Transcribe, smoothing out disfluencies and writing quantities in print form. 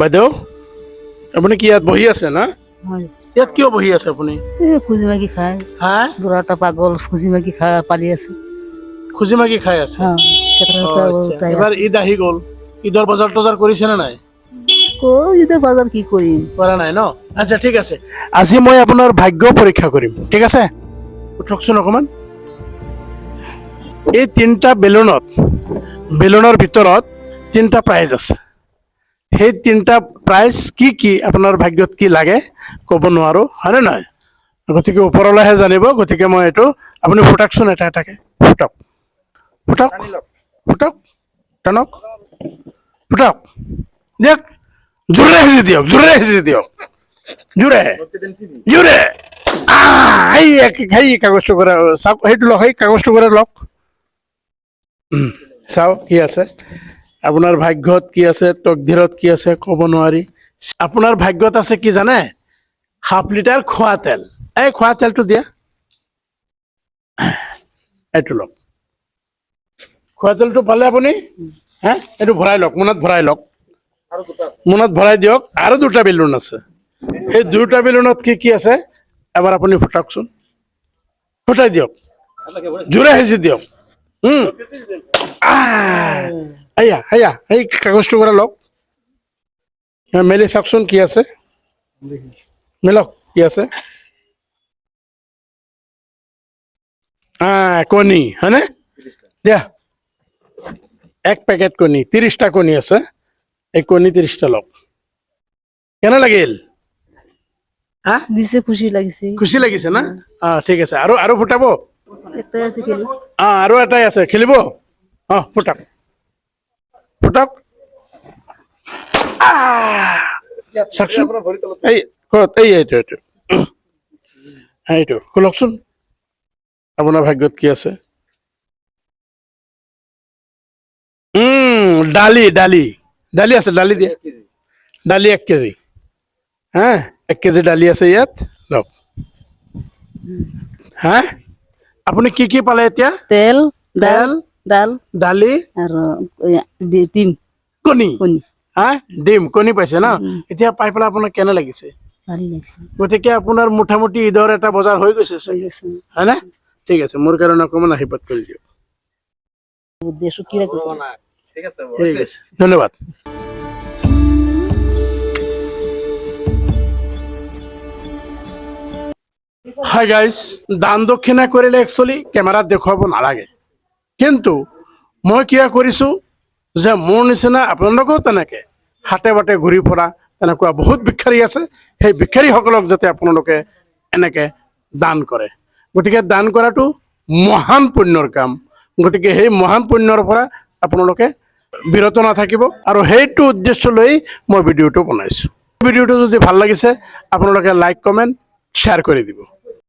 বাইদেউ আপুনি কি ইয়াত বহি আছে না? হয় ইয়াত কিয় বহি আছে আপুনি? খুজি মাগি খায় হা বুঢ়া এটা পাগল খুজি মাগি খাই পালি আছে খুজি মাগি খাই আছে। আচ্ছা। এবাৰ ঈদ আহি গ'ল, ঈদৰ বজাৰ তজাৰ কৰিছে নে নাই? এতিয়া বাজাৰ কি কৰিম কৰা নাই ন? আচ্ছা ঠিক আছে, আজি মই আপোনাৰ ভাগ্য পৰীক্ষা কৰিম, ঠিক আছে? উঠকচোন অকণমান। এই তিনিটা বেলুনৰ ভিতৰত তিনিটা প্ৰাইজ আছে। সেই তিনিটা প্ৰাইজ কি কি আপোনাৰ ভাগ্যত কি লাগে ক'ব নোৱাৰোঁ, হয়নে নহয়? গতিকে ওপৰলৈহে জানিব। গতিকে মই এইটো আপুনি ফুটাকচোন এটা এটাকে, ফুটক ফুটক ফুটক টানক ফুটক, দিয়ক জোৰে সিঁচি দিয়ক, জোৰে সিঁচি দিয়ক, জোৰে জোৰে। সেই কাগজটো কৰা চাওক, সেইটো লওক, সেই কাগজটো কৰা লওক। চাওক কি আছে আপোনাৰ ভাগ্যত, কি আছে তকদিৰত, কি আছে ক'ব নোৱাৰি। আপোনাৰ ভাগ্যত আছে কি জানে? 1/2 লিটাৰ খোৱা তেল। এই খোৱা তেলটো দিয়া, এইটো লওক। খোৱা তেলটো পালে আপুনি, হা এইটো ভৰাই লওক, মোনাত ভৰাই লওক, মোনাত ভৰাই দিয়ক। আৰু দুটা বেলুন আছে, সেই দুটা বেলুনত কি কি আছে এবাৰ আপুনি ফুটাওকচোন, ফুটাই দিয়ক, জোৰে সিঁচি দিয়ক। এয়া এই কাগজটো পৰা লওক, মেলি চাওকচোন কি আছে, মেলক কি আছে। কণী হয়নে? দিয়া, এক পেকেট কণী, 30টা কণী আছে। এই কণী 30টা লওক। কেনে লাগিল? দিছে খুশি লাগিছে খুশি লাগিছে না? ঠিক আছে, আৰু ফুটাব? একটাই আছে খেলি আৰু এটাই আছে, খেলিব? ফুটাক ফুটাক। চাওকচোন, এই ক'ত, এইটো খোলকচোন। আপোনাৰ ভাগ্যত কি আছে? দালি আছে, দালি দিয়ে, দালি 1 কেজি। 1 কেজি দালি আছে ইয়াত, লওক। আপুনি কি কি পালে এতিয়া? তেল তেল, ডাল দালি আৰু ডিম কণী, কণী ডিম, কণী পাইছে ন? এতিয়া পাই পেলাই আপোনাৰ কেনে লাগিছে? ভালে লাগিছে গতিকে আপোনাৰ মোটামুটি ঈদৰ এটা বজাৰ হৈ গৈছে চাগে, হয়নে? ঠিক আছে, মোৰ কাৰণে অকণমান আশীৰ্বাদ কৰি দিয়ক। ঠিক আছে, ধন্যবাদ। হাই গাইজ, দান দক্ষিণা কৰিলে একচুৱেলি কেমেৰাত দেখুৱাব নালাগে, কিন্তু মই কিয় কৰিছোঁ যে মোৰ নিচিনা আপোনালোকেও তেনেকৈ হাতে বাটে ঘূৰি ফুৰা তেনেকুৱা বহুত ভিক্ষাৰী আছে। সেই ভিক্ষাৰীসকলক যাতে আপোনালোকে এনেকৈ দান কৰে। গতিকে দান কৰাটো মহান পুণ্যৰ কাম। গতিকে সেই মহান পুণ্যৰ পৰা আপোনালোকে বিৰত নাথাকিব, আৰু সেইটো উদ্দেশ্য লৈ মই ভিডিঅ'টো বনাইছোঁ। ভিডিঅ'টো যদি ভাল লাগিছে আপোনালোকে লাইক কমেণ্ট শ্বেয়াৰ কৰি দিব।